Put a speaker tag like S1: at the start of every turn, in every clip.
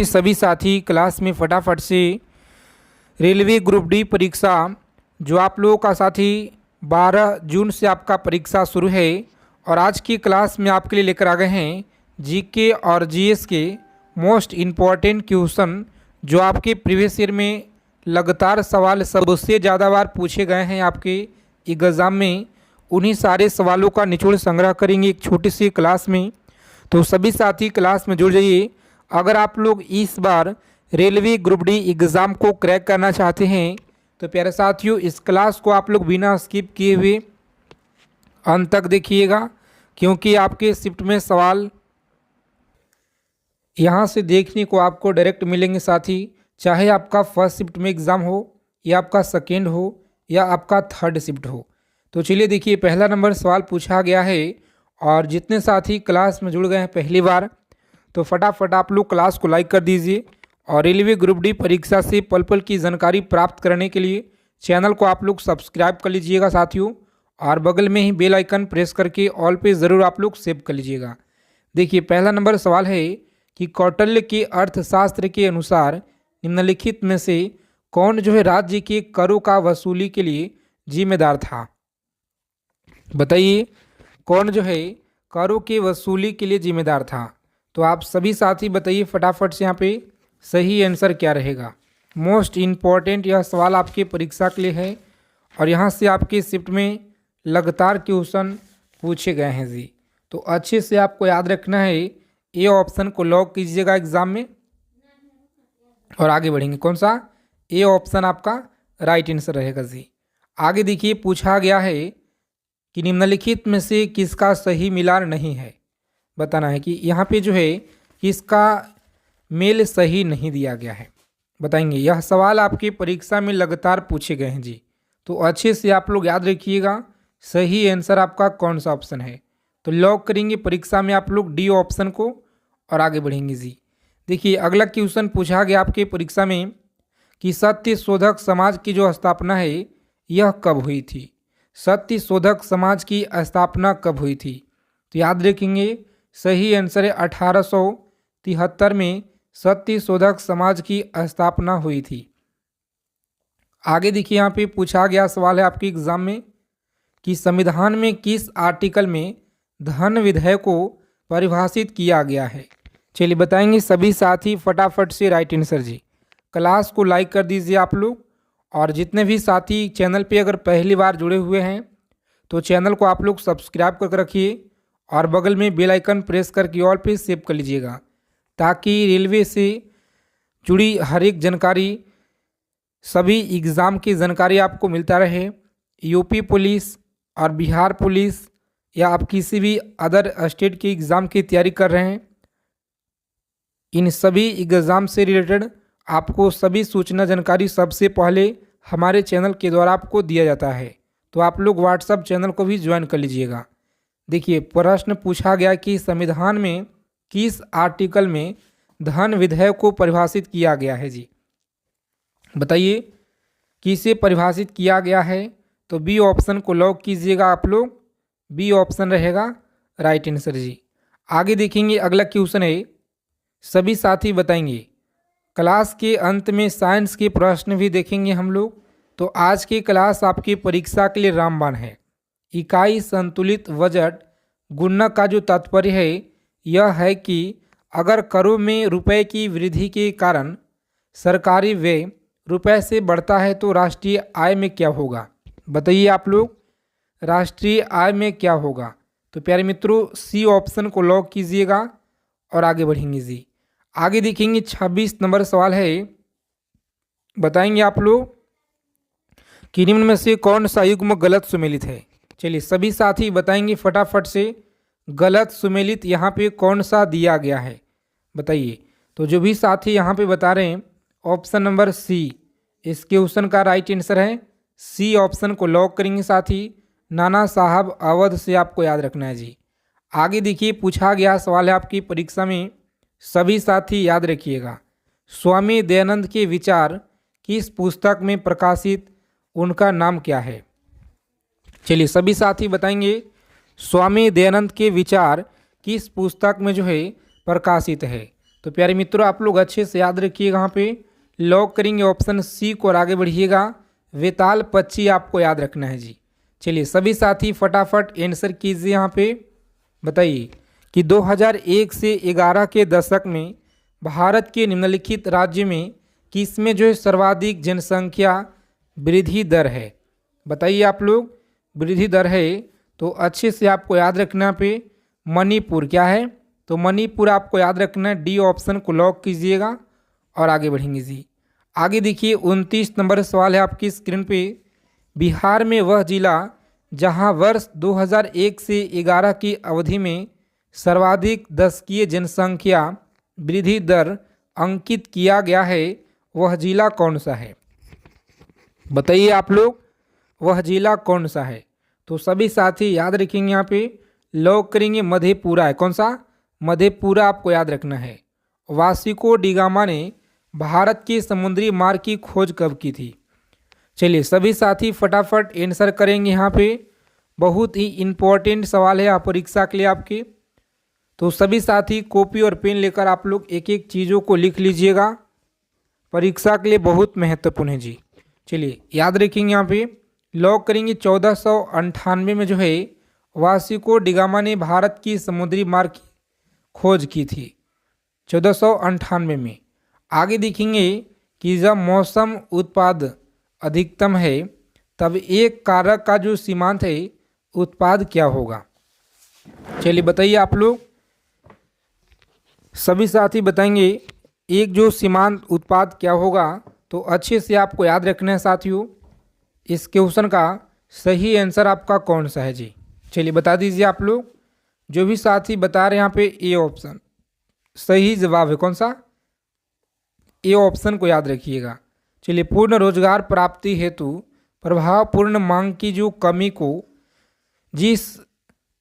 S1: सभी साथी क्लास में फटाफट से रेलवे ग्रुप डी परीक्षा जो आप लोगों का साथी 12 जून से आपका परीक्षा शुरू है और आज की क्लास में आपके लिए लेकर आ गए हैं जीके और जीएस के मोस्ट इम्पॉर्टेंट क्वेश्चन जो आपके प्रीवियस ईयर में लगातार सवाल सबसे ज़्यादा बार पूछे गए हैं आपके एग्ज़ाम में। उन्हीं सारे सवालों का निचोड़ संग्रह करेंगे एक छोटी सी क्लास में। तो सभी साथी क्लास में जुड़ जाइए। अगर आप लोग इस बार रेलवे ग्रुप डी एग्ज़ाम को क्रैक करना चाहते हैं तो प्यारे साथियों इस क्लास को आप लोग बिना स्किप किए हुए अंत तक देखिएगा, क्योंकि आपके शिफ्ट में सवाल यहाँ से देखने को आपको डायरेक्ट मिलेंगे साथी, चाहे आपका फर्स्ट शिफ्ट में एग्ज़ाम हो या आपका सेकेंड हो या आपका थर्ड शिफ्ट हो। तो चलिए देखिए, पहला नंबर सवाल पूछा गया है और जितने साथी क्लास में जुड़ गए हैं पहली बार तो फटाफट आप लोग क्लास को लाइक कर दीजिए और रेलवे ग्रुप डी परीक्षा से पल पल की जानकारी प्राप्त करने के लिए चैनल को आप लोग सब्सक्राइब कर लीजिएगा साथियों, और बगल में ही बेल आइकन प्रेस करके ऑल पे ज़रूर आप लोग सेव कर लीजिएगा। देखिए पहला नंबर सवाल है कि कौटिल्य के अर्थशास्त्र के अनुसार निम्नलिखित में से कौन जो है राज्य के करों का वसूली के लिए जिम्मेदार था। बताइए कौन जो है करों के वसूली के लिए जिम्मेदार था। तो आप सभी साथी बताइए फटाफट से यहाँ पे सही आंसर क्या रहेगा। मोस्ट इम्पॉर्टेंट यह सवाल आपके परीक्षा के लिए है और यहाँ से आपके शिफ्ट में लगातार क्वेश्चन पूछे गए हैं जी। तो अच्छे से आपको याद रखना है, ए ऑप्शन को लॉक कीजिएगा एग्जाम में और आगे बढ़ेंगे। कौन सा? ए ऑप्शन आपका राइट आंसर रहेगा जी। आगे देखिए पूछा गया है कि निम्नलिखित में से किसका सही मिलान नहीं है। बताना है कि यहाँ पे जो है किसका मेल सही नहीं दिया गया है। बताएंगे, यह सवाल आपकी परीक्षा में लगातार पूछे गए हैं जी। तो अच्छे से आप लोग याद रखिएगा सही आंसर आपका कौन सा ऑप्शन है। तो लॉक करेंगे परीक्षा में आप लोग डी ऑप्शन को और आगे बढ़ेंगे जी। देखिए अगला क्वेश्चन पूछा गया आपके परीक्षा में कि सत्य शोधक समाज की जो स्थापना है यह कब हुई थी। सत्य शोधक समाज की स्थापना कब हुई थी। तो याद रखेंगे सही आंसर है 1873 में सत्य शोधक समाज की स्थापना हुई थी। आगे देखिए यहाँ पे पूछा गया सवाल है आपके एग्जाम में कि संविधान में किस आर्टिकल में धन विधेयक को परिभाषित किया गया है। चलिए बताएंगे सभी साथी फटाफट से राइट आंसर जी। क्लास को लाइक कर दीजिए आप लोग, और जितने भी साथी चैनल पे अगर पहली बार जुड़े हुए हैं तो चैनल को आप लोग सब्सक्राइब करके रखिए और बगल में बेल आइकन प्रेस करके ऑल पे सेव कर लीजिएगा, ताकि रेलवे से जुड़ी हर एक जानकारी सभी एग्ज़ाम की जानकारी आपको मिलता रहे। यूपी पुलिस और बिहार पुलिस या आप किसी भी अदर स्टेट की एग्ज़ाम की तैयारी कर रहे हैं, इन सभी एग्ज़ाम से रिलेटेड आपको सभी सूचना जानकारी सबसे पहले हमारे चैनल के द्वारा आपको दिया जाता है। तो आप लोग व्हाट्सएप चैनल को भी ज्वाइन कर लीजिएगा। देखिए प्रश्न पूछा गया कि संविधान में किस आर्टिकल में धन विधेयक को परिभाषित किया गया है जी। बताइए किसे परिभाषित किया गया है। तो बी ऑप्शन को लॉक कीजिएगा आप लोग, बी ऑप्शन रहेगा राइट आंसर जी। आगे देखेंगे अगला क्वेश्चन है, सभी साथी बताएंगे। क्लास के अंत में साइंस के प्रश्न भी देखेंगे हम लोग। तो आज की क्लास आपकी परीक्षा के लिए रामबाण है। इकाई संतुलित बजट गुणक का जो तात्पर्य है यह है कि अगर करों में रुपए की वृद्धि के कारण सरकारी व्यय रुपए से बढ़ता है तो राष्ट्रीय आय में क्या होगा। बताइए आप लोग राष्ट्रीय आय में क्या होगा। तो प्यारे मित्रों सी ऑप्शन को लॉक कीजिएगा और आगे बढ़ेंगे जी। आगे देखेंगे 26 नंबर सवाल है, बताएंगे आप लोग कि निम्न में से कौन सा युग्म गलत सुमेलित है। चलिए सभी साथी बताएंगे फटाफट से गलत सुमेलित यहाँ पे कौन सा दिया गया है। बताइए। तो जो भी साथी यहाँ पे बता रहे हैं ऑप्शन नंबर सी इस क्वेश्चन का राइट आंसर है। सी ऑप्शन को लॉक करेंगे साथी। नाना साहब अवध से आपको याद रखना है जी। आगे देखिए पूछा गया सवाल है आपकी परीक्षा में, सभी साथी याद रखिएगा। स्वामी दयानंद के विचार किस पुस्तक में प्रकाशित, उनका नाम क्या है। चलिए सभी साथी बताएंगे स्वामी दयानंद के विचार किस पुस्तक में जो है प्रकाशित है। तो प्यारे मित्रों आप लोग अच्छे से याद रखिएगा, यहाँ पे लॉक करेंगे ऑप्शन सी को और आगे बढ़िएगा। वेताल पक्षी आपको याद रखना है जी। चलिए सभी साथी फटाफट आंसर कीजिए। यहाँ पे बताइए कि 2001 से 11 के दशक में भारत के निम्नलिखित राज्य में किसमें जो है सर्वाधिक जनसंख्या वृद्धि दर है। बताइए आप लोग, वृद्धि दर है तो अच्छे से आपको याद रखना पे मणिपुर क्या है, तो मणिपुर आपको याद रखना है। डी ऑप्शन को लॉक कीजिएगा और आगे बढ़ेंगे जी। आगे देखिए 29 नंबर सवाल है आपकी स्क्रीन पे। बिहार में वह जिला जहां वर्ष 2001 से 11 की अवधि में सर्वाधिक दशकीय जनसंख्या वृद्धि दर अंकित किया गया है, वह जिला कौन सा है। बताइए आप लोग वह जिला कौन सा है। तो सभी साथी याद रखेंगे, यहाँ पे लॉक करेंगे मधेपुरा है। कौन सा, मधेपुरा आपको याद रखना है। वास्को डी गामा ने भारत के समुद्री मार्ग की खोज कब की थी। चलिए सभी साथी फटाफट आंसर करेंगे। यहाँ पे बहुत ही इम्पोर्टेंट सवाल है आप परीक्षा के लिए आपके, तो सभी साथी कॉपी और पेन लेकर आप लोग एक एक चीज़ों को लिख लीजिएगा, परीक्षा के लिए बहुत महत्वपूर्ण है जी। चलिए याद रखेंगे, यहाँ पे लॉक करेंगे 1498 में जो है वास्को डी गामा ने भारत की समुद्री मार्ग की खोज की थी 1498 में। आगे देखेंगे कि जब मौसम उत्पाद अधिकतम है तब एक कारक का जो सीमांत है उत्पाद क्या होगा। चलिए बताइए आप लोग, सभी साथी बताएंगे एक जो सीमांत उत्पाद क्या होगा। तो अच्छे से आपको याद रखना है साथियों, इस क्वेश्चन का सही आंसर आपका कौन सा है जी। चलिए बता दीजिए आप लोग, जो भी साथी बता रहे हैं यहाँ पे ए ऑप्शन सही जवाब है। कौन सा, ए ऑप्शन को याद रखिएगा। चलिए पूर्ण रोजगार प्राप्ति हेतु प्रभावपूर्ण मांग की जो कमी को जिस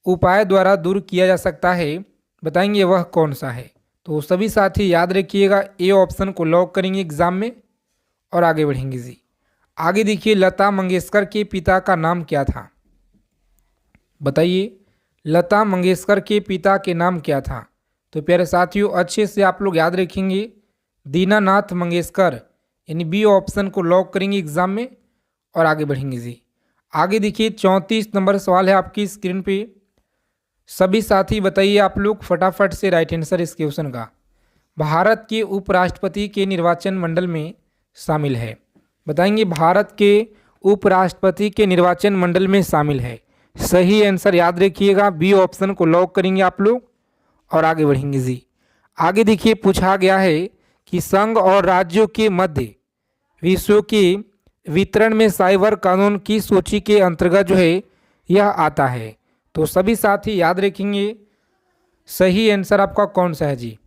S1: उपाय द्वारा दूर किया जा सकता है, बताएंगे वह कौन सा है। तो सभी साथी याद रखिएगा, ए ऑप्शन को लॉक करेंगे एग्जाम में और आगे बढ़ेंगे जी। आगे देखिए लता मंगेशकर के पिता का नाम क्या था। बताइए लता मंगेशकर के पिता के नाम क्या था। तो प्यारे साथियों अच्छे से आप लोग याद रखेंगे, दीनानाथ मंगेशकर, यानी बी ऑप्शन को लॉक करेंगे एग्जाम में और आगे बढ़ेंगे जी। आगे देखिए 34 नंबर सवाल है आपकी स्क्रीन पे। सभी साथी बताइए आप लोग फटाफट से राइट आंसर इस क्वेश्चन का। भारत के उपराष्ट्रपति के निर्वाचन मंडल में शामिल है। बताएंगे भारत के उपराष्ट्रपति के निर्वाचन मंडल में शामिल है। सही आंसर याद रखिएगा, बी ऑप्शन को लॉक करेंगे आप लोग और आगे बढ़ेंगे जी। आगे देखिए पूछा गया है कि संघ और राज्यों के मध्य विषयों के वितरण में साइबर कानून की सूची के अंतर्गत जो है यह आता है। तो सभी साथी याद रखेंगे सही आंसर आपका कौन सा है जी।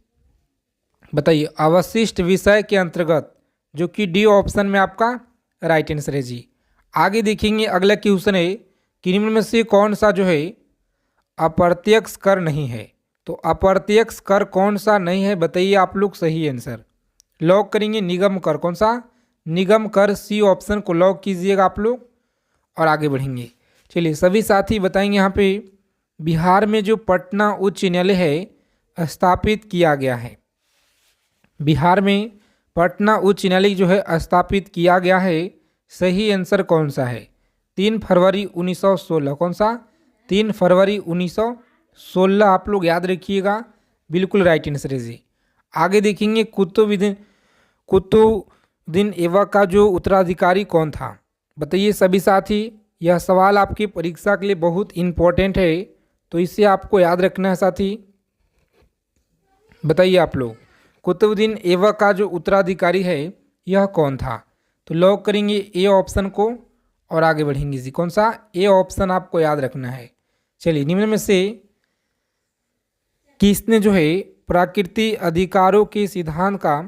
S1: बताइए अवशिष्ट विषय के अंतर्गत, जो कि डी ऑप्शन में आपका राइट आंसर है जी। आगे देखेंगे अगला क्वेश्चन है कि निम्न में से कौन सा जो है अप्रत्यक्ष कर नहीं है। तो अप्रत्यक्ष कर कौन सा नहीं है, बताइए आप लोग सही आंसर। लॉक करेंगे निगम कर। कौन सा, निगम कर, सी ऑप्शन को लॉक कीजिएगा आप लोग और आगे बढ़ेंगे। चलिए सभी साथी बताएंगे, यहाँ पे बिहार में जो पटना उच्च न्यायालय है स्थापित किया गया है। बिहार में पटना उच्च न्यायालय जो है स्थापित किया गया है, सही आंसर कौन सा है। 3 फरवरी 1916। कौन सा, 3 फरवरी 1916 आप लोग याद रखिएगा, बिल्कुल राइट आंसर है जी। आगे देखेंगे कुतुबुद्दीन ऐबक का जो उत्तराधिकारी कौन था। बताइए सभी साथी, यह सवाल आपकी परीक्षा के लिए बहुत इम्पोर्टेंट है, तो इसे आपको याद रखना है साथी। बताइए आप लोग कुतुबुद्दीन ऐबक का जो उत्तराधिकारी है यह कौन था। तो लॉक करेंगे ए ऑप्शन को और आगे बढ़ेंगे जी। कौन सा, ए ऑप्शन आपको याद रखना है। चलिए निम्न में से किसने जो है प्राकृतिक अधिकारों के सिद्धांत का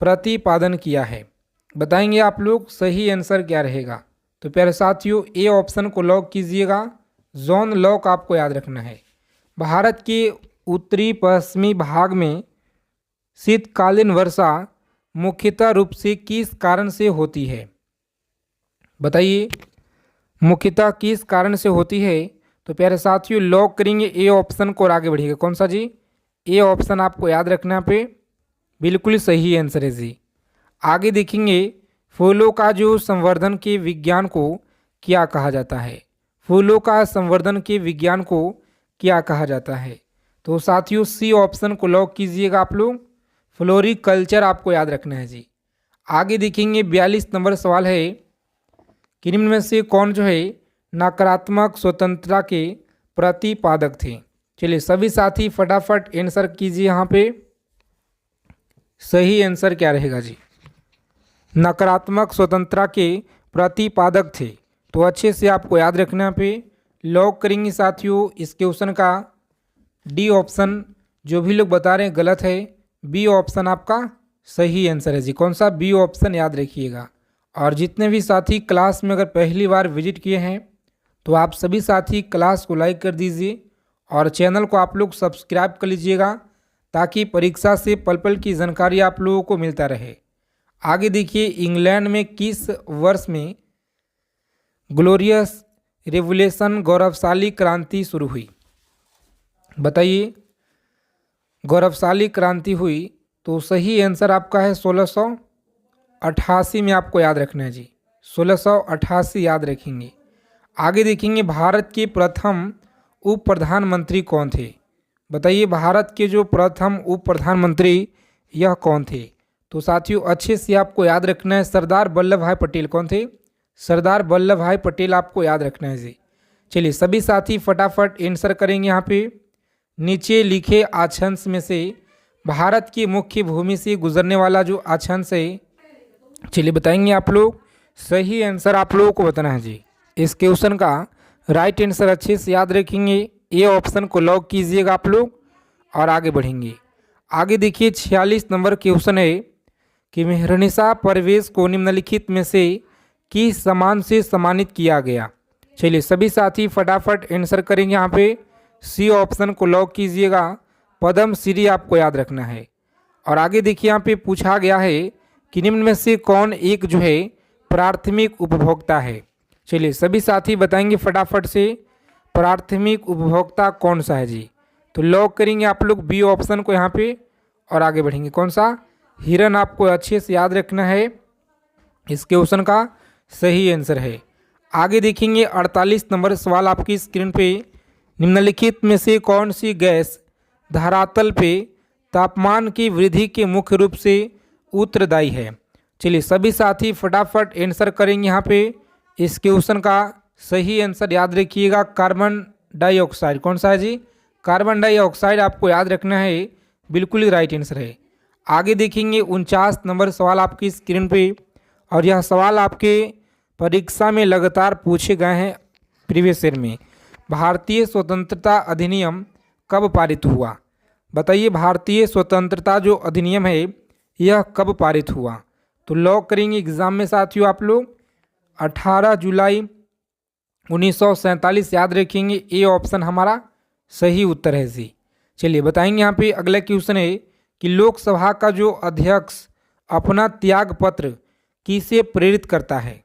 S1: प्रतिपादन किया है। बताएंगे आप लोग सही आंसर क्या रहेगा। तो प्यारे साथियों ए ऑप्शन को लॉक कीजिएगा, जॉन लॉक आपको याद रखना है। भारत के उत्तरी पश्चिमी भाग में शीतकालीन वर्षा मुख्यतः रूप से किस कारण से होती है। बताइए मुख्यतः किस कारण से होती है। तो प्यारे साथियों लॉक करेंगे ए ऑप्शन को और आगे बढ़िएगा। कौन सा जी, ए ऑप्शन आपको याद रखना पे बिल्कुल सही आंसर है जी। आगे देखेंगे फूलों का जो संवर्धन के विज्ञान को क्या कहा जाता है। फूलों का संवर्धन के विज्ञान को क्या कहा जाता है। तो साथियों सी ऑप्शन को लॉक कीजिएगा आप लोग, फ्लोरिकल्चर आपको याद रखना है जी। आगे देखेंगे 42 नंबर सवाल है कि निम्न में से कौन जो है नकारात्मक स्वतंत्रता के प्रतिपादक थे। चलिए सभी साथी फटाफट आंसर कीजिए। यहाँ पे सही आंसर क्या रहेगा जी, नकारात्मक स्वतंत्रता के प्रतिपादक थे। तो अच्छे से आपको याद रखना पे लॉक करेंगे साथियों इस क्वेश्चन का। डी ऑप्शन जो भी लोग बता रहे हैं गलत है, बी ऑप्शन आपका सही आंसर है जी। कौन सा, बी ऑप्शन याद रखिएगा। और जितने भी साथी क्लास में अगर पहली बार विजिट किए हैं तो आप सभी साथी क्लास को लाइक कर दीजिए और चैनल को आप लोग सब्सक्राइब कर लीजिएगा ताकि परीक्षा से पल पल की जानकारी आप लोगों को मिलता रहे। आगे देखिए इंग्लैंड में किस वर्ष में ग्लोरियस रेवोल्यूशन गौरवशाली क्रांति शुरू हुई। बताइए, गौरवशाली क्रांति हुई तो सही आंसर आपका है 1688 में आपको याद रखना है जी, 1688 याद रखेंगे। आगे देखेंगे भारत के प्रथम उप प्रधानमंत्री कौन थे। बताइए भारत के जो प्रथम उप प्रधानमंत्री यह कौन थे। तो साथियों अच्छे से आपको याद रखना है सरदार वल्लभ भाई पटेल। कौन थे, सरदार वल्लभ भाई पटेल आपको याद रखना है जी। चलिए सभी साथी फटाफट आंसर करेंगे। यहाँ पे नीचे लिखे अक्षांश में से भारत की मुख्य भूमि से गुजरने वाला जो अक्षांश है, चलिए बताएंगे आप लोग। सही आंसर आप लोगों को बताना है जी। इस क्वेश्चन का राइट आंसर अच्छे से याद रखेंगे, ए ऑप्शन को लॉक कीजिएगा आप लोग और आगे बढ़ेंगे। आगे देखिए 46 नंबर क्वेश्चन है कि मेहरनिसा परवेज को निम्नलिखित में से किस सम्मान से सम्मानित किया गया। चलिए सभी साथी फटाफट आंसर करेंगे। यहाँ पे सी ऑप्शन को लॉक कीजिएगा, पद्म श्री आपको याद रखना है। और आगे देखिए यहाँ पे पूछा गया है कि निम्न में से कौन एक जो है प्राथमिक उपभोक्ता है। चलिए सभी साथी बताएंगे फटाफट से प्राथमिक उपभोक्ता कौन सा है जी। तो लॉक करेंगे आप लोग बी ऑप्शन को यहाँ पे और आगे बढ़ेंगे। कौन सा, हिरन आपको अच्छे से याद रखना है, इस क्वेश्चन का सही आंसर है। आगे देखेंगे 48 नंबर सवाल आपकी स्क्रीन पे, निम्नलिखित में से कौन सी गैस धरातल पे तापमान की वृद्धि के मुख्य रूप से उत्तरदायी है। चलिए सभी साथी फटाफट आंसर करेंगे। यहाँ पे इस क्वेश्चन का सही आंसर याद रखिएगा, कार्बन डाइऑक्साइड। कौन सा है जी, कार्बन डाइऑक्साइड आपको याद रखना है, बिल्कुल ही राइट आंसर है। आगे देखेंगे 49 नंबर सवाल आपकी स्क्रीन पे, और यह सवाल आपके परीक्षा में लगातार पूछे गए हैं प्रीवियस ईयर में। भारतीय स्वतंत्रता अधिनियम कब पारित हुआ। बताइए भारतीय स्वतंत्रता जो अधिनियम है यह कब पारित हुआ। तो लॉक करेंगे एग्जाम में साथियों आप लोग 18 जुलाई 1947 याद रखेंगे, ए ऑप्शन हमारा सही उत्तर है जी। चलिए बताएंगे यहाँ पे अगला क्वेश्चन है कि लोकसभा का जो अध्यक्ष अपना त्याग पत्र किसे प्रेरित करता है।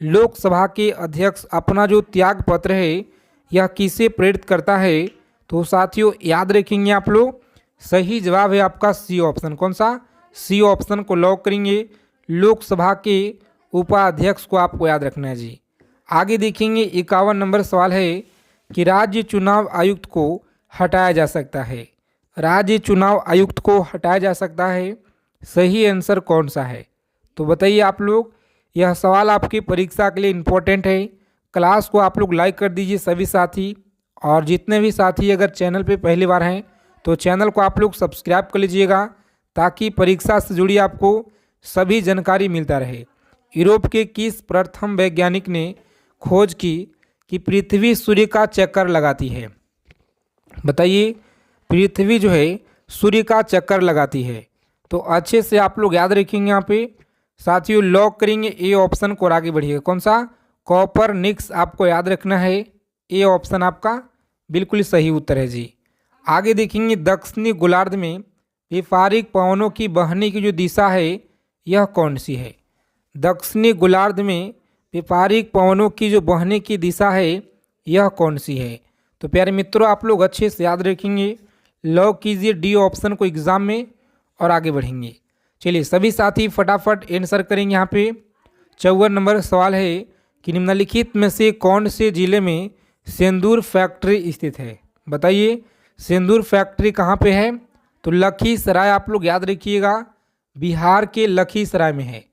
S1: लोकसभा के अध्यक्ष अपना जो त्याग पत्र है यह किसे प्रेरित करता है। तो साथियों याद रखेंगे आप लोग, सही जवाब है आपका सी ऑप्शन। कौन सा, सी ऑप्शन को लॉक करेंगे, लोकसभा के उपाध्यक्ष को आपको याद रखना है जी। आगे देखेंगे 51 नंबर सवाल है कि राज्य चुनाव आयुक्त को हटाया जा सकता है। राज्य चुनाव आयुक्त को हटाया जा सकता है, सही आंसर कौन सा है। तो बताइए आप लोग, यह सवाल आपकी परीक्षा के लिए इम्पोर्टेंट है। क्लास को आप लोग लाइक कर दीजिए सभी साथी, और जितने भी साथी अगर चैनल पे पहली बार हैं तो चैनल को आप लोग सब्सक्राइब कर लीजिएगा ताकि परीक्षा से जुड़ी आपको सभी जानकारी मिलता रहे। यूरोप के किस प्रथम वैज्ञानिक ने खोज की कि पृथ्वी सूर्य का चक्कर लगाती है। बताइए पृथ्वी जो है सूर्य का चक्कर लगाती है। तो अच्छे से आप लोग याद रखेंगे। यहाँ पे साथियों लॉक करेंगे ए ऑप्शन को और आगे बढ़िएगा। कौन सा, कॉपरनिकस आपको याद रखना है, ए ऑप्शन आपका बिल्कुल सही उत्तर है जी। आगे देखेंगे दक्षिणी गोलार्ध में व्यापारिक पवनों की बहने की जो दिशा है यह कौन सी है। दक्षिणी गोलार्ध में व्यापारिक पवनों की जो बहने की दिशा है यह कौन सी है। तो प्यारे मित्रों आप लोग अच्छे से याद रखेंगे, लॉक कीजिए डी ऑप्शन को एग्जाम में और आगे बढ़ेंगे। चलिए सभी साथी फटाफट आंसर करेंगे। यहाँ पे 54 नंबर सवाल है कि निम्नलिखित में से कौन से जिले में सिंदूर फैक्ट्री स्थित है। बताइए सिंदूर फैक्ट्री कहाँ पे है? तो लखीसराय, आप लोग याद रखिएगा, बिहार के लखीसराय में है।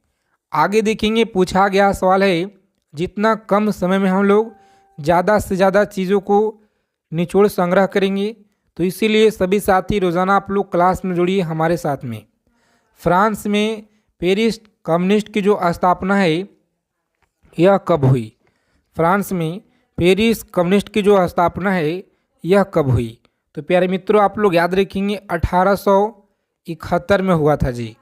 S1: आगे देखेंगे, पूछा गया सवाल है जितना कम समय में हम लोग ज़्यादा से ज़्यादा चीज़ों को निचोड़ संग्रह करेंगे, तो इसीलिए सभी साथी रोज़ाना आप लोग क्लास में जुड़िए हमारे साथ में। फ्रांस में पेरिस कम्युनिस्ट की जो स्थापना है यह कब हुई? फ्रांस में पेरिस कम्युनिस्ट की जो स्थापना है यह कब हुई? तो प्यारे मित्रों आप लोग याद रखेंगे 1871 में हुआ था जी।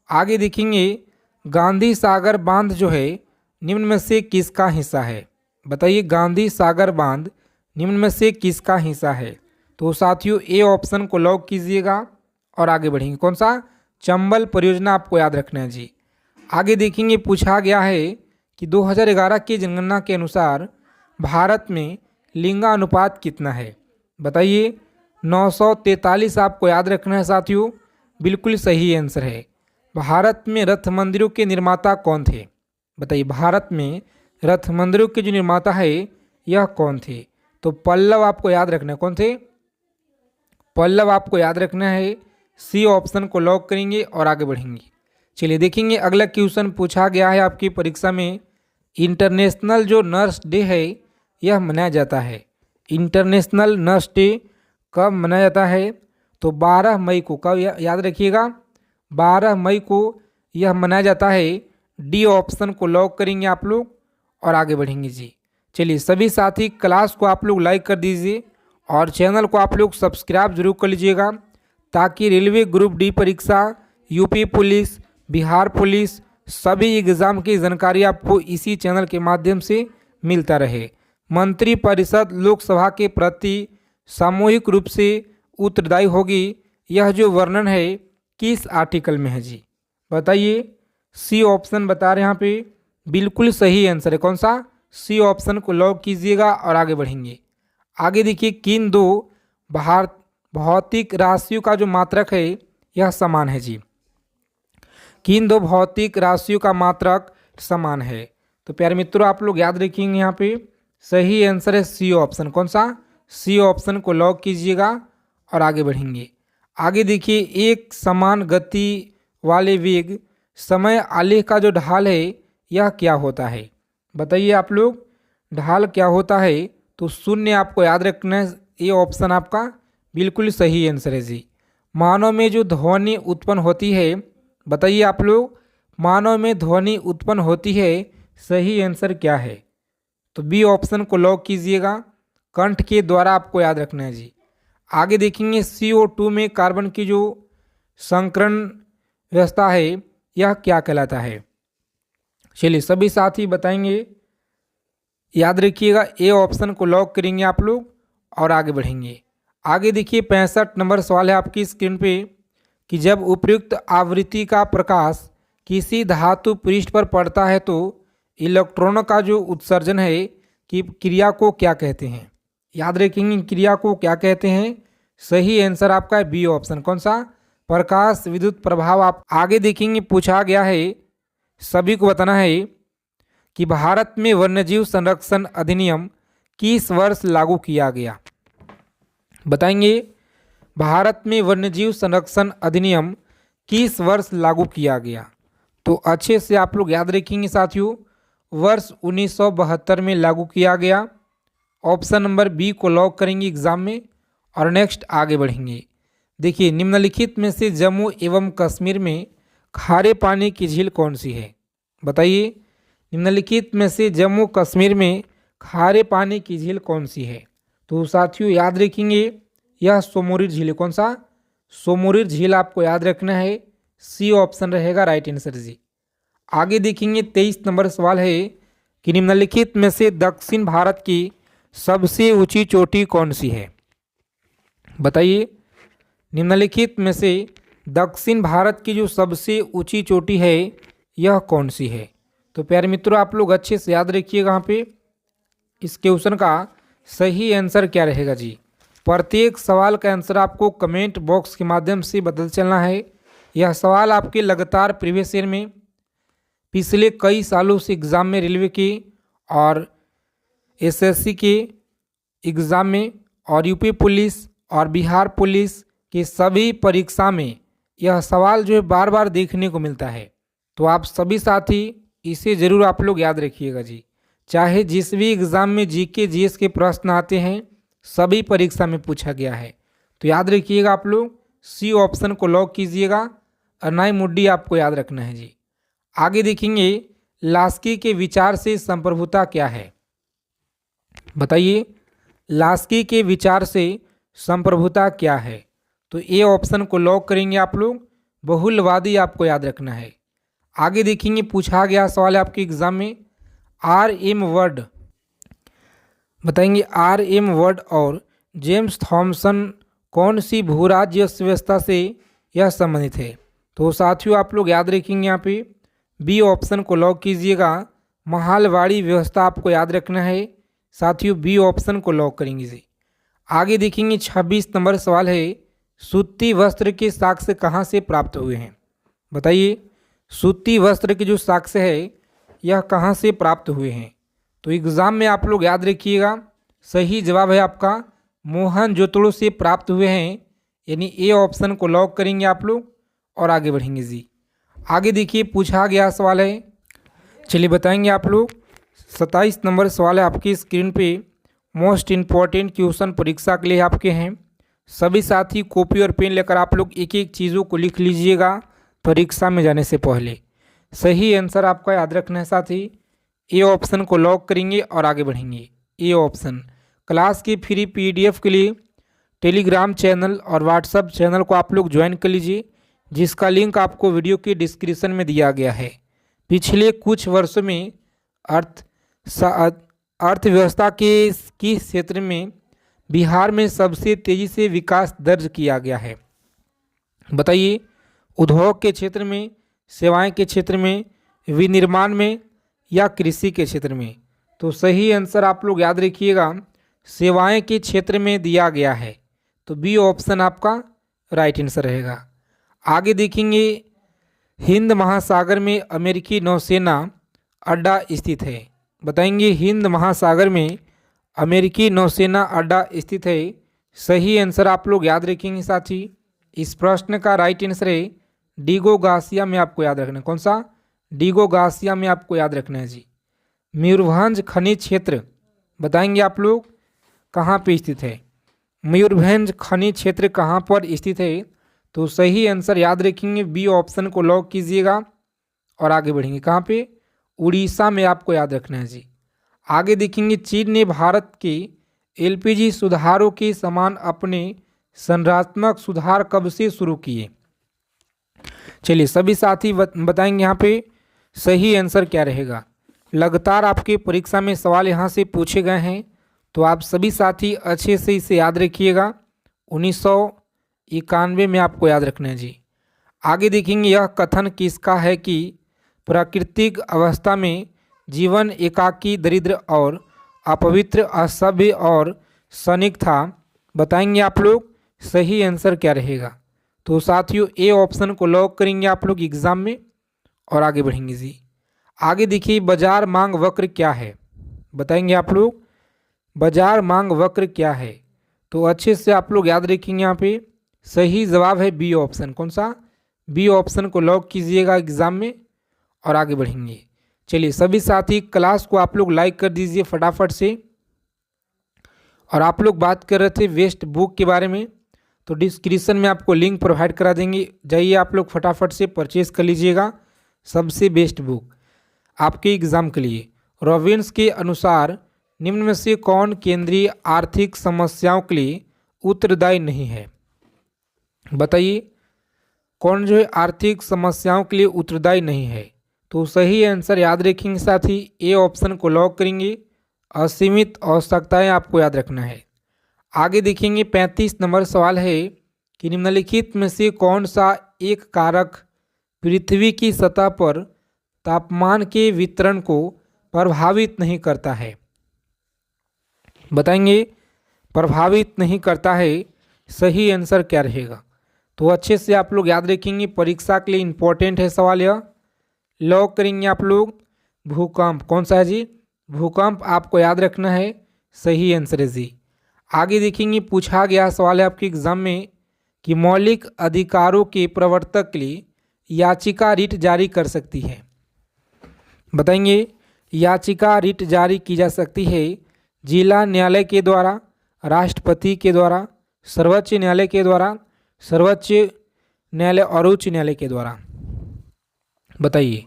S1: आगे देखेंगे, गांधी सागर बांध जो है निम्न में से किसका हिस्सा है? बताइए गांधी सागर बांध निम्न में से किसका हिस्सा है? तो साथियों ए ऑप्शन को लॉक कीजिएगा और आगे बढ़ेंगे। कौन सा? चंबल परियोजना आपको याद रखना है जी। आगे देखेंगे, पूछा गया है कि 2011 की जनगणना के अनुसार भारत में लिंगानुपात कितना है? बताइए 943 आपको याद रखना है साथियों, बिल्कुल सही आंसर है। भारत में रथ मंदिरों के निर्माता कौन थे? बताइए भारत में रथ मंदिरों के जो निर्माता है यह कौन थे? तो पल्लव आपको याद रखना है। कौन थे? पल्लव आपको याद रखना है। सी ऑप्शन को लॉक करेंगे और आगे बढ़ेंगे। चलिए देखेंगे, अगला क्वेश्चन पूछा गया है आपकी परीक्षा में, इंटरनेशनल जो नर्स डे है यह मनाया जाता है। इंटरनेशनल नर्स डे कब मनाया जाता है? तो 12 मई को। कब याद रखिएगा? 12 मई को यह मनाया जाता है। डी ऑप्शन को लॉक करेंगे आप लोग और आगे बढ़ेंगे जी। चलिए सभी साथी क्लास को आप लोग लाइक कर दीजिए और चैनल को आप लोग सब्सक्राइब जरूर कर लीजिएगा, ताकि रेलवे ग्रुप डी परीक्षा, यूपी पुलिस, बिहार पुलिस सभी एग्ज़ाम की जानकारी आपको इसी चैनल के माध्यम से मिलता रहे। मंत्रिपरिषद लोकसभा के प्रति सामूहिक रूप से उत्तरदायी होगी, यह जो वर्णन है किस आर्टिकल में है जी? बताइए। सी ऑप्शन बता रहे हैं यहाँ पे, बिल्कुल सही आंसर है। कौन सा? सी ऑप्शन को लॉक कीजिएगा और आगे बढ़ेंगे। आगे देखिए, किन दो भौतिक राशियों का जो मात्रक है यह समान है जी? किन दो भौतिक राशियों का मात्रक समान है? तो प्यारे मित्रों आप लोग याद रखेंगे, यहाँ पे सही आंसर है सी ऑप्शन। कौन सा? सी ऑप्शन को लॉक कीजिएगा और आगे बढ़ेंगे। आगे देखिए, एक समान गति वाले वेग समय आलेख का जो ढाल है यह क्या होता है? बताइए आप लोग, ढाल क्या होता है? तो शून्य आपको याद रखना है। ये ऑप्शन आपका बिल्कुल सही आंसर है जी। मानव में जो ध्वनि उत्पन्न होती है, बताइए आप लोग, मानव में ध्वनि उत्पन्न होती है, सही आंसर क्या है? तो बी ऑप्शन को लॉक कीजिएगा, कंठ के द्वारा आपको याद रखना है जी। आगे देखेंगे, CO2 में कार्बन की जो संकरण व्यवस्था है यह क्या कहलाता है? चलिए सभी साथी बताएंगे, याद रखिएगा। ए ऑप्शन को लॉक करेंगे आप लोग और आगे बढ़ेंगे। आगे देखिए 65 नंबर सवाल है आपकी स्क्रीन पे कि जब उपयुक्त आवृत्ति का प्रकाश किसी धातु पृष्ठ पर पड़ता है तो इलेक्ट्रॉनों का जो उत्सर्जन है कि क्रिया को क्या कहते हैं? याद रखेंगे, क्रिया को क्या कहते हैं? सही आंसर आपका है बी ऑप्शन। कौन सा? प्रकाश विद्युत प्रभाव। आप आगे देखेंगे, पूछा गया है, सभी को बताना है कि भारत में वन्यजीव संरक्षण अधिनियम किस वर्ष लागू किया गया? बताएंगे, भारत में वन्यजीव संरक्षण अधिनियम किस वर्ष लागू किया गया? तो अच्छे से आप लोग याद रखेंगे साथियों, वर्ष 1972 में लागू किया गया। ऑप्शन नंबर बी को लॉक करेंगे एग्जाम में और नेक्स्ट आगे बढ़ेंगे। देखिए, निम्नलिखित में से जम्मू एवं कश्मीर में खारे पानी की झील कौन सी है? बताइए, निम्नलिखित में से जम्मू कश्मीर में खारे पानी की झील कौन सी है? तो साथियों याद रखेंगे, यह सोमोरी झील है। कौन सा? सोमोरी झील आपको याद रखना है। सी ऑप्शन रहेगा राइट आंसर जी। आगे देखेंगे 23 नंबर सवाल है कि निम्नलिखित में से दक्षिण भारत की सबसे ऊंची चोटी कौन सी है? बताइए, निम्नलिखित में से दक्षिण भारत की जो सबसे ऊंची चोटी है यह कौन सी है? तो प्यारे मित्रों आप लोग अच्छे से याद रखिएगा, यहाँ पे इस क्वेश्चन का सही आंसर क्या रहेगा जी। प्रत्येक सवाल का आंसर आपको कमेंट बॉक्स के माध्यम से बदल चलना है। यह सवाल आपके लगातार प्रीवियस ईयर में पिछले कई सालों से एग्ज़ाम में रेलवे के और एसएससी के एग्ज़ाम में और यूपी पुलिस और बिहार पुलिस के सभी परीक्षा में यह सवाल जो है बार बार देखने को मिलता है। तो आप सभी साथी इसे ज़रूर आप लोग याद रखिएगा जी। चाहे जिस भी एग्ज़ाम में जीके जीएस के प्रश्न आते हैं सभी परीक्षा में पूछा गया है। तो याद रखिएगा आप लोग सी ऑप्शन को लॉक कीजिएगा। अनाई मुड्डी आपको याद रखना है जी। आगे देखेंगे लास्की के विचार से संप्रभुता क्या है। बताइए लास्की के विचार से संप्रभुता क्या है। तो ए ऑप्शन को लॉक करेंगे आप लोग। बहुलवादी आपको याद रखना है। आगे देखेंगे पूछा गया सवाल है आपके एग्जाम में RM वर्ड। बताएंगे RM वर्ड और जेम्स थॉमसन कौन सी भूराज्य व्यवस्था से यह संबंधित है। तो साथियों आप लोग याद रखेंगे यहाँ पे बी ऑप्शन को लॉक कीजिएगा। महालवाड़ी व्यवस्था आपको याद रखना है साथियों। बी ऑप्शन को लॉक करेंगे जी। आगे देखेंगे 26 नंबर सवाल है सूती वस्त्र के साक्ष्य कहाँ से प्राप्त हुए हैं। बताइए सूती वस्त्र के जो साक्ष्य है यह कहाँ से प्राप्त हुए हैं। तो एग्ज़ाम में आप लोग याद रखिएगा सही जवाब है आपका मोहनजोदड़ो से प्राप्त हुए हैं, यानी ए ऑप्शन को लॉक करेंगे आप लोग और आगे बढ़ेंगे जी। आगे देखिए पूछा गया सवाल है, चलिए बताएंगे आप लोग। 27 नंबर सवाल है आपकी स्क्रीन पे। मोस्ट इम्पॉर्टेंट क्वेश्चन परीक्षा के लिए आपके हैं। सभी साथी कॉपी और पेन लेकर आप लोग एक एक चीज़ों को लिख लीजिएगा परीक्षा में जाने से पहले। सही आंसर आपका याद रखना है साथी। ए ऑप्शन को लॉक करेंगे और आगे बढ़ेंगे। ए ऑप्शन क्लास की फ्री PDF के लिए टेलीग्राम चैनल और व्हाट्सएप चैनल को आप लोग ज्वाइन कर लीजिए, जिसका लिंक आपको वीडियो के डिस्क्रिप्शन में दिया गया है। पिछले कुछ वर्षों में अर्थव्यवस्था के क्षेत्र में बिहार में सबसे तेज़ी से विकास दर्ज किया गया है। बताइए उद्योग के क्षेत्र में, सेवाएं के क्षेत्र में, विनिर्माण में या कृषि के क्षेत्र में। तो सही आंसर आप लोग याद रखिएगा सेवाएं के क्षेत्र में दिया गया है। तो बी ऑप्शन आपका राइट आंसर रहेगा। आगे देखेंगे हिंद महासागर में अमेरिकी नौसेना अड्डा स्थित है। बताएंगे हिंद महासागर में अमेरिकी नौसेना अड्डा स्थित है। सही आंसर आप लोग याद रखेंगे साथी। इस प्रश्न का राइट आंसर है डिगो गार्सिया में आपको याद रखना है। कौन सा? डिगो गार्सिया में आपको याद रखना है जी। मयूरभंज खनिज क्षेत्र बताएंगे आप लोग कहाँ पे स्थित है। मयूरभंज खनिज क्षेत्र कहाँ पर स्थित है। तो सही आंसर याद रखेंगे बी ऑप्शन को लॉक कीजिएगा और आगे बढ़ेंगे। कहाँ पे? उड़ीसा में आपको याद रखना है जी। आगे देखेंगे चीन ने भारत के LPG सुधारों के समान अपने संरचनात्मक सुधार कब से शुरू किए। चलिए सभी साथी बताएंगे यहाँ पे सही आंसर क्या रहेगा। लगातार आपके परीक्षा में सवाल यहाँ से पूछे गए हैं, तो आप सभी साथी अच्छे से इसे याद रखिएगा। 1991 में आपको याद रखना है जी। आगे देखेंगे यह कथन किसका है कि प्राकृतिक अवस्था में जीवन एकाकी, दरिद्र और अपवित्र, असभ्य और क्षणिक था। बताएंगे आप लोग सही आंसर क्या रहेगा। तो साथियों ए ऑप्शन को लॉक करेंगे आप लोग एग्जाम में और आगे बढ़ेंगे जी। आगे देखिए बाजार मांग वक्र क्या है। बताएंगे आप लोग बाजार मांग वक्र क्या है। तो अच्छे से आप लोग याद रखेंगे यहाँ पे सही जवाब है बी ऑप्शन। कौन सा? बी ऑप्शन को लॉक कीजिएगा एग्जाम में और आगे बढ़ेंगे। चलिए सभी साथी क्लास को आप लोग लाइक कर दीजिए फटाफट से। और आप लोग बात कर रहे थे वेस्ट बुक के बारे में, तो डिस्क्रिप्शन में आपको लिंक प्रोवाइड करा देंगे, जाइए आप लोग फटाफट से परचेज कर लीजिएगा। सबसे बेस्ट बुक आपके एग्ज़ाम के लिए। रॉबिन्स के अनुसार निम्न में से कौन केंद्रीय आर्थिक समस्याओं के लिए उत्तरदायी नहीं है। बताइए कौन जो है आर्थिक समस्याओं के लिए उत्तरदायी नहीं है। तो सही आंसर याद रखेंगे साथी ए ऑप्शन को लॉक करेंगे। असीमित आवश्यकताएं आपको याद रखना है। आगे देखेंगे 35 नंबर सवाल है कि निम्नलिखित में से कौन सा एक कारक पृथ्वी की सतह पर तापमान के वितरण को प्रभावित नहीं करता है। बताएंगे प्रभावित नहीं करता है। सही आंसर क्या रहेगा। तो अच्छे से आप लोग याद रखेंगे, परीक्षा के लिए इम्पोर्टेंट है सवाल यह। लॉक करेंगे आप लोग भूकंप, कौन सा है जी, भूकंप आपको याद रखना है, सही आंसर है जी। आगे देखेंगे, पूछा गया सवाल है आपके एग्जाम में कि मौलिक अधिकारों के प्रवर्तक के लिए याचिका रिट जारी कर सकती है। बताएंगे, याचिका रिट जारी की जा सकती है जिला न्यायालय के द्वारा, राष्ट्रपति के द्वारा, सर्वोच्च न्यायालय के द्वारा, सर्वोच्च न्यायालय और उच्च न्यायालय के द्वारा। बताइए।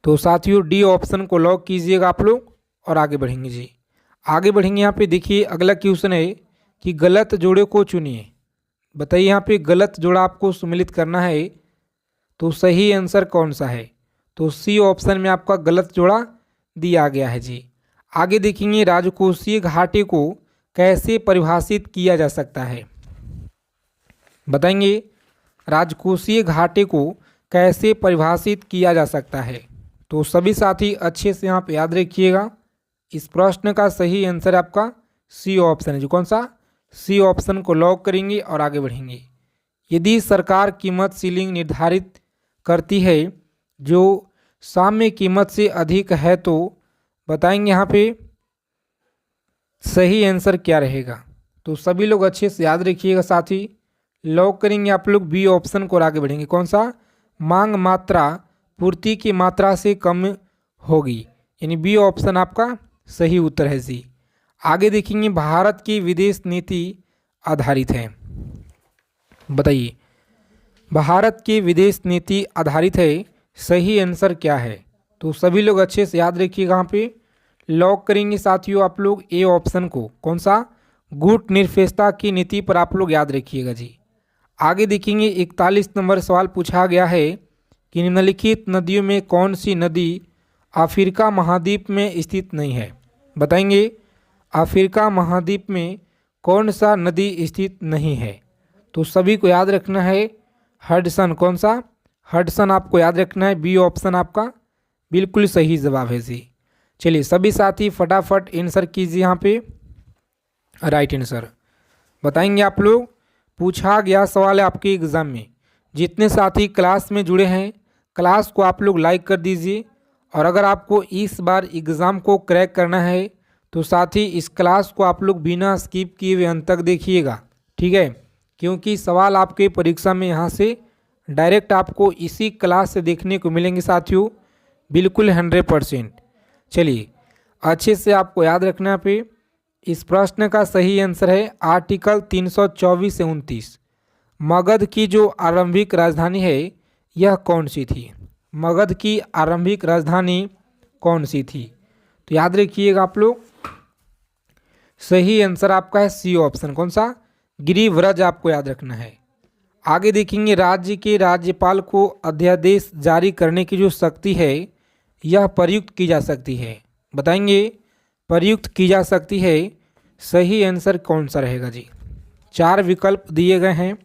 S1: तो साथियों डी ऑप्शन को लॉक कीजिएगा आप लोग और आगे बढ़ेंगे जी। आगे बढ़ेंगे, यहाँ पे देखिए अगला क्वेश्चन है कि गलत जोड़े को चुनिए। बताइए, यहाँ पे गलत जोड़ा आपको सम्मिलित करना है, तो सही आंसर कौन सा है, तो सी ऑप्शन में आपका गलत जोड़ा दिया गया है जी। आगे देखेंगे, राजकोषीय घाटे को कैसे परिभाषित किया जा सकता है। बताएंगे, राजकोषीय घाटे को कैसे परिभाषित किया जा सकता है। तो सभी साथी अच्छे से यहाँ पे याद रखिएगा, इस प्रश्न का सही आंसर आपका सी ऑप्शन है जी। कौन सा, सी ऑप्शन को लॉक करेंगे और आगे बढ़ेंगे। यदि सरकार कीमत सीलिंग निर्धारित करती है जो साम्य कीमत से अधिक है, तो बताएंगे यहाँ पे सही आंसर क्या रहेगा। तो सभी लोग अच्छे से याद रखिएगा साथी, लॉक करेंगे आप लोग बी ऑप्शन को और आगे बढ़ेंगे। कौन सा, मांग मात्रा पूर्ति की मात्रा से कम होगी, यानी बी ऑप्शन आपका सही उत्तर है जी। आगे देखेंगे, भारत की विदेश नीति आधारित है। बताइए, भारत की विदेश नीति आधारित है, सही आंसर क्या है। तो सभी लोग अच्छे से याद रखिएगा, यहाँ पे लॉक करेंगे साथियों आप लोग ए ऑप्शन को। कौन सा, गुट निरपेक्षता की नीति पर आप लोग याद रखिएगा जी। आगे देखेंगे, 41 नंबर सवाल पूछा गया है कि निम्नलिखित नदियों में कौन सी नदी अफ्रीका महाद्वीप में स्थित नहीं है। बताएंगे, अफ्रीका महाद्वीप में कौन सा नदी स्थित नहीं है। तो सभी को याद रखना है हडसन। कौन सा, हडसन आपको याद रखना है, बी ऑप्शन आपका बिल्कुल सही जवाब है जी। चलिए सभी साथी फटाफट आंसर कीजिए यहाँ पे राइट आंसर। बताएंगे आप लोग, पूछा गया सवाल है आपके एग्ज़ाम में। जितने साथी क्लास में जुड़े हैं, क्लास को आप लोग लाइक कर दीजिए, और अगर आपको इस बार एग्ज़ाम को क्रैक करना है तो साथी इस क्लास को आप लोग बिना स्किप किए हुए अंत तक देखिएगा, ठीक है, क्योंकि सवाल आपके परीक्षा में यहाँ से डायरेक्ट आपको इसी क्लास से देखने को मिलेंगे साथियों, बिल्कुल 100%। चलिए अच्छे से आपको याद रखना पे, इस प्रश्न का सही आंसर है आर्टिकल 324 से 29। मगध की जो आरंभिक राजधानी है यह कौन सी थी। मगध की आरंभिक राजधानी कौन सी थी, तो याद रखिएगा आप लोग, सही आंसर आपका है सी ऑप्शन। कौन सा, गिरिव्रज आपको याद रखना है। आगे देखेंगे, राज्य के राज्यपाल को अध्यादेश जारी करने की जो शक्ति है यह प्रयुक्त की जा सकती है। बताएंगे, प्रयुक्त की जा सकती है, सही आंसर कौन सा रहेगा जी। 4 विकल्प दिए गए हैं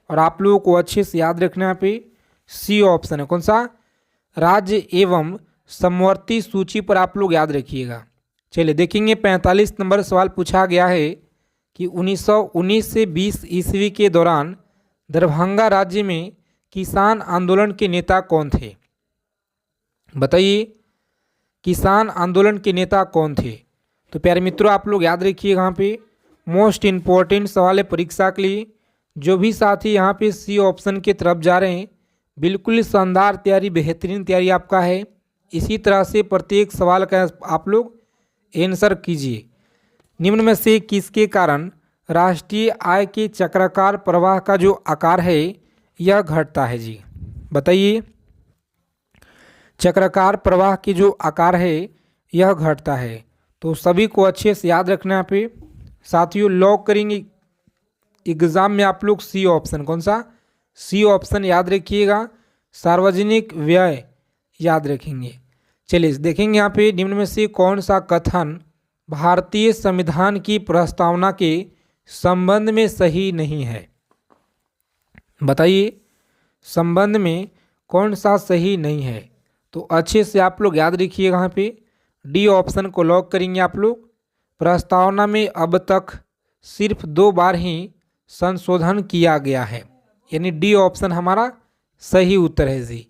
S1: और आप लोगों को अच्छे से याद रखना है पे सी ऑप्शन है। कौन सा, राज्य एवं समवर्ती सूची पर आप लोग याद रखिएगा। चलिए देखेंगे, 45 नंबर सवाल पूछा गया है कि 1919 से 20 ईस्वी के दौरान दरभंगा राज्य में किसान आंदोलन के नेता कौन थे। बताइए, किसान आंदोलन के नेता कौन थे। तो प्यारे मित्रों आप लोग याद रखिए, यहाँ पे मोस्ट इम्पॉर्टेंट सवाल है परीक्षा के लिए। जो भी साथी यहाँ पे सी ऑप्शन की तरफ जा रहे हैं, बिल्कुल शानदार तैयारी, बेहतरीन तैयारी आपका है। इसी तरह से प्रत्येक सवाल का आप लोग आंसर कीजिए। निम्न में से किसके कारण राष्ट्रीय आय के चक्राकार प्रवाह का जो आकार है यह घटता है जी। बताइए, चक्राकार प्रवाह की जो आकार है यह घटता है। तो सभी को अच्छे से याद रखना है पे साथियों, लॉक करेंगे एग्जाम में आप लोग सी ऑप्शन। कौन सा, सी ऑप्शन याद रखिएगा, सार्वजनिक व्यय याद रखेंगे। चलिए देखेंगे यहाँ पे, निम्न में से कौन सा कथन भारतीय संविधान की प्रस्तावना के संबंध में सही नहीं है। बताइए, संबंध में कौन सा सही नहीं है। तो अच्छे से आप लोग याद रखिएगा, यहाँ पे डी ऑप्शन को लॉक करेंगे आप लोग। प्रस्तावना में अब तक सिर्फ 2 बार ही संशोधन किया गया है, यानी डी ऑप्शन हमारा सही उत्तर है जी।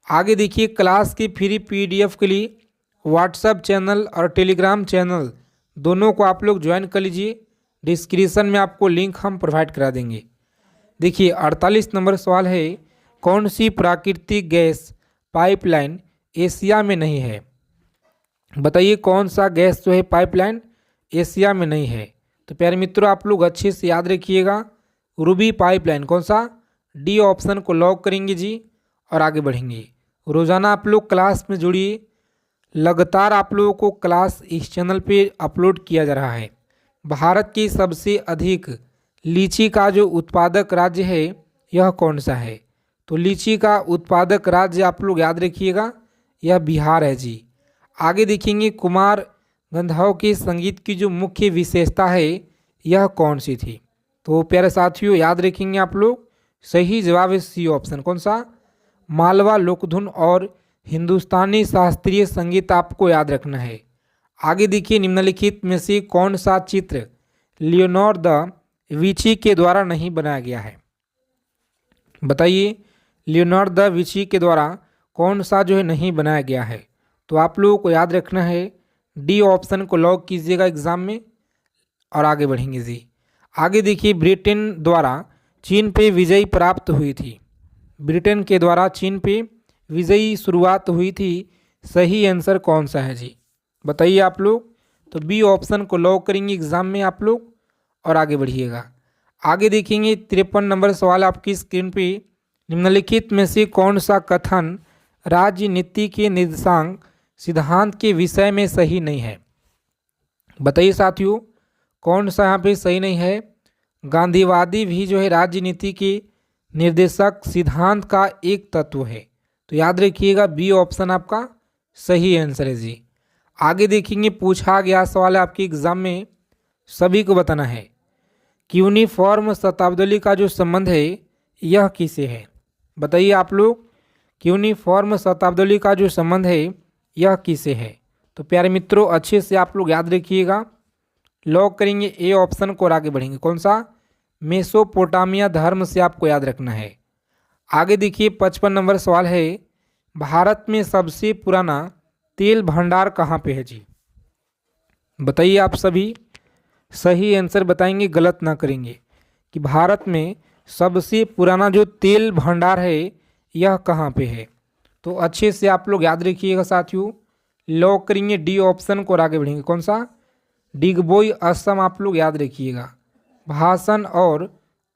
S1: आगे देखिए, क्लास की फ्री पीडीएफ के लिए व्हाट्सएप चैनल और टेलीग्राम चैनल दोनों को आप लोग ज्वाइन कर लीजिए। डिस्क्रिप्शन में आपको लिंक हम प्रोवाइड करा देंगे। देखिए 48 नंबर सवाल है, कौन सी प्राकृतिक गैस पाइपलाइन एशिया में नहीं है? बताइए कौन सा गैस जो है पाइपलाइन एशिया में नहीं है? तो प्यारे मित्रों आप लोग अच्छे से याद रखिएगा, रूबी पाइपलाइन। कौन सा? डी ऑप्शन को लॉक करेंगे जी और आगे बढ़ेंगे। रोज़ाना आप लोग क्लास में जुड़िए, लगातार आप लोगों को क्लास इस चैनल पे अपलोड किया जा रहा है। भारत की सबसे अधिक लीची का जो उत्पादक राज्य है यह कौन सा है? तो लीची का उत्पादक राज्य आप लोग याद रखिएगा, यह बिहार है जी। आगे देखेंगे, कुमार गंधर्व के संगीत की जो मुख्य विशेषता है यह कौन सी थी? तो प्यारे साथियों याद रखेंगे आप लोग, सही जवाब है सी ऑप्शन। कौन सा? मालवा लोकधुन और हिंदुस्तानी शास्त्रीय संगीत आपको याद रखना है। आगे देखिए, निम्नलिखित में से कौन सा चित्र लियोनार्डो द विंची के द्वारा नहीं बनाया गया है? बताइए लियोनार्डो द विंची के द्वारा कौन सा जो है नहीं बनाया गया है? तो आप लोगों को याद रखना है, डी ऑप्शन को लॉक कीजिएगा एग्जाम में और आगे बढ़ेंगे जी। आगे देखिए, ब्रिटेन द्वारा चीन पे विजय प्राप्त हुई थी। ब्रिटेन के द्वारा चीन पे विजयी शुरुआत हुई थी, सही आंसर कौन सा है जी? बताइए आप लोग। तो बी ऑप्शन को लॉक करेंगे एग्जाम में आप लोग और आगे बढ़िएगा। आगे देखेंगे 53 नंबर सवाल आपकी स्क्रीन पे, निम्नलिखित में से कौन सा कथन राजनीति के निर्देशांक सिद्धांत के विषय में सही नहीं है? बताइए साथियों कौन सा यहाँ पे सही नहीं है? गांधीवादी भी जो है राजनीति के निर्देशक सिद्धांत का एक तत्व है। तो याद रखिएगा बी ऑप्शन आपका सही आंसर है जी। आगे देखेंगे, पूछा गया सवाल है आपके एग्जाम में, सभी को बताना है कि यूनिफॉर्म शताब्दी का जो संबंध है यह किसे है? बताइए आप लोग कि यूनिफॉर्म शताब्दी का जो संबंध है यह किसे है? तो प्यारे मित्रों अच्छे से आप लोग याद रखिएगा, लॉक करेंगे ए ऑप्शन को और आगे बढ़ेंगे। कौन सा? मेसोपोटामिया धर्म से आपको याद रखना है। आगे देखिए 55 नंबर सवाल है, भारत में सबसे पुराना तेल भंडार कहाँ पे है जी? बताइए आप सभी सही आंसर बताएंगे, गलत ना करेंगे, कि भारत में सबसे पुराना जो तेल भंडार है यह कहाँ पे है? तो अच्छे से आप लोग याद रखिएगा साथियों, लॉक करेंगे डी ऑप्शन को और आगे बढ़ेंगे। कौन सा? डिगबोई असम आप लोग याद रखिएगा, भाषण और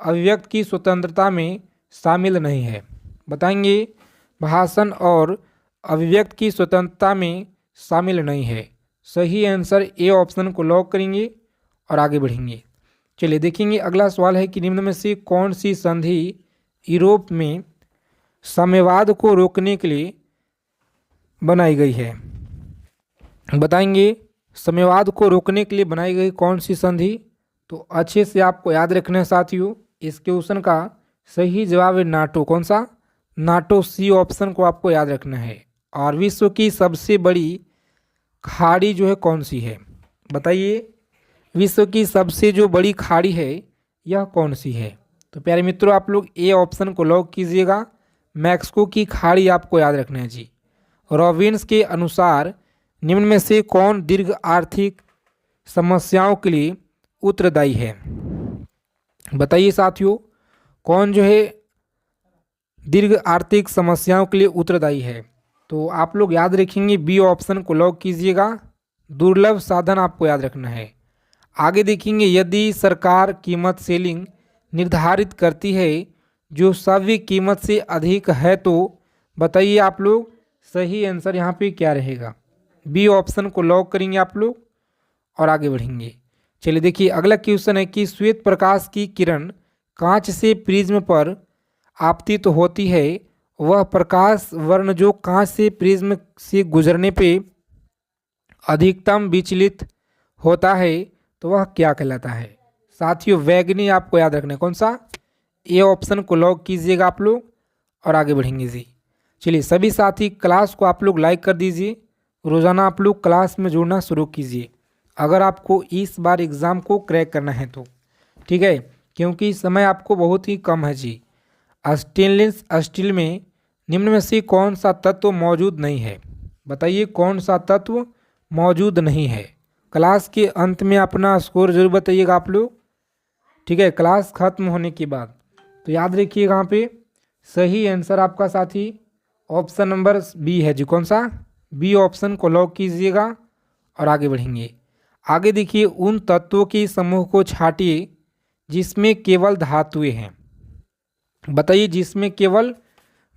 S1: अभिव्यक्ति की स्वतंत्रता में शामिल नहीं है। बताएंगे भाषण और अभिव्यक्ति की स्वतंत्रता में शामिल नहीं है, सही आंसर ए ऑप्शन को लॉक करेंगे और आगे बढ़ेंगे। चलिए देखेंगे अगला सवाल है कि निम्न में से कौन सी संधि यूरोप में साम्यवाद को रोकने के लिए बनाई गई है? बताएंगे साम्यवाद को रोकने के लिए बनाई गई कौन सी संधि? तो अच्छे से आपको याद रखना है साथियों, इस क्वेश्चन का सही जवाब है नाटो। कौन सा? नाटो, सी ऑप्शन को आपको याद रखना है। और विश्व की सबसे बड़ी खाड़ी जो है कौन सी है? बताइए विश्व की सबसे जो बड़ी खाड़ी है यह कौन सी है? तो प्यारे मित्रों आप लोग ए ऑप्शन को लॉक कीजिएगा, मैक्सिको की खाड़ी आपको याद रखना है जी। रॉबिन्स के अनुसार निम्न में से कौन दीर्घ आर्थिक समस्याओं के लिए उत्तरदायी है? बताइए साथियों कौन जो है दीर्घ आर्थिक समस्याओं के लिए उत्तरदायी है? तो आप लोग याद रखेंगे बी ऑप्शन को लॉक कीजिएगा, दुर्लभ साधन आपको याद रखना है। आगे देखेंगे, यदि सरकार कीमत सीलिंग निर्धारित करती है जो सभी कीमत से अधिक है तो बताइए आप लोग सही आंसर यहाँ पे क्या रहेगा? बी ऑप्शन को लॉक करेंगे आप लोग और आगे बढ़ेंगे। चलिए देखिए अगला क्वेश्चन है कि श्वेत प्रकाश की किरण कांच से प्रिज्म पर आपतित तो होती है, वह प्रकाश वर्ण जो कांच से प्रिज्म से गुजरने पे अधिकतम विचलित होता है तो वह क्या कहलाता है? साथियों वैगनी आपको याद रखना है। कौन सा? ए ऑप्शन को लॉक कीजिएगा आप लोग और आगे बढ़ेंगे जी। चलिए सभी साथी क्लास को आप लोग लाइक कर दीजिए, रोज़ाना आप लोग क्लास में जुड़ना शुरू कीजिए अगर आपको इस बार एग्ज़ाम को क्रैक करना है तो, ठीक है, क्योंकि समय आपको बहुत ही कम है जी। स्टेनलेस स्टील में निम्न में से कौन सा तत्व मौजूद नहीं है? बताइए कौन सा तत्व मौजूद नहीं है। क्लास के अंत में अपना स्कोर जरूर बताइएगा आप लोग, ठीक है, क्लास खत्म होने के बाद। तो याद रखिएगा यहाँ पे सही आंसर आपका साथी ऑप्शन नंबर बी है जी। कौन सा? बी ऑप्शन को लॉक कीजिएगा और आगे बढ़ेंगे। आगे देखिए, उन तत्वों के समूह को छाटिए जिसमें केवल धातुएं हैं। बताइए जिसमें केवल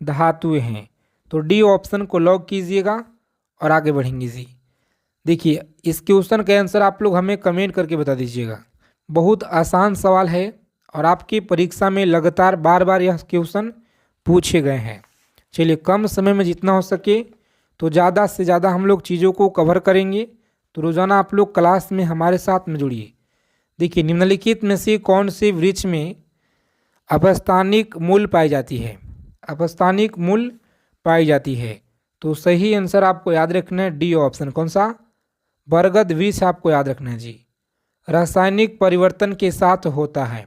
S1: धातुएं हैं। तो डी ऑप्शन को लॉक कीजिएगा और आगे बढ़ेंगे जी। देखिए इस क्वेश्चन का आंसर आप लोग हमें कमेंट करके बता दीजिएगा। बहुत आसान सवाल है और आपकी परीक्षा में लगातार बार बार यह क्वेश्चन पूछे गए हैं। चलिए कम समय में जितना हो सके तो ज़्यादा से ज़्यादा हम लोग चीज़ों को कवर करेंगे। तो रोज़ाना आप लोग क्लास में हमारे साथ में जुड़िए। देखिए निम्नलिखित में से कौन से वृक्ष में अपस्थानिक मूल पाई जाती है? अपस्थानिक मूल पाई जाती है। तो सही आंसर आपको याद रखना है डी ऑप्शन। कौन सा? बरगद वृक्ष आपको याद रखना है जी। रासायनिक परिवर्तन के साथ होता है।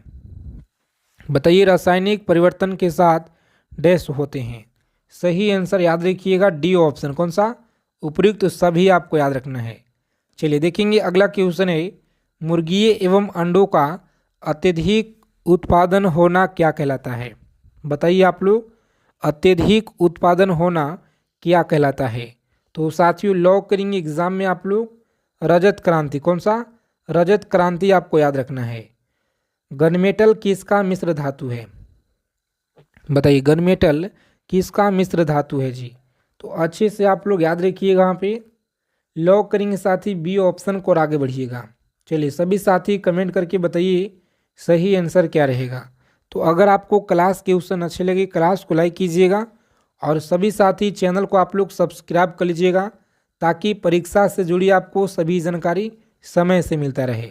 S1: बताइए रासायनिक परिवर्तन के साथ डैश होते हैं। सही आंसर याद रखिएगा डी ऑप्शन। कौन सा? उपयुक्त सभी आपको याद रखना है। चलिए देखेंगे अगला क्वेश्चन है, मुर्गिए एवं अंडों का अत्यधिक उत्पादन होना क्या कहलाता है? बताइए आप लोग अत्यधिक उत्पादन होना क्या कहलाता है? तो साथियों लॉक करेंगे एग्जाम में आप लोग रजत क्रांति। कौन सा? रजत क्रांति आपको याद रखना है। गनमेटल किसका मिश्र धातु है? बताइए गनमेटल किसका मिश्र धातु है जी। तो अच्छे से आप लोग याद रखिएगा, यहाँ पे लॉक करेंगे साथी बी ऑप्शन को और आगे बढ़िएगा। चलिए सभी साथी कमेंट करके बताइए सही आंसर क्या रहेगा। तो अगर आपको क्लास क्वेश्चन अच्छे लगे क्लास को लाइक कीजिएगा और सभी साथी चैनल को आप लोग सब्सक्राइब कर लीजिएगा ताकि परीक्षा से जुड़ी आपको सभी जानकारी समय से मिलता रहे।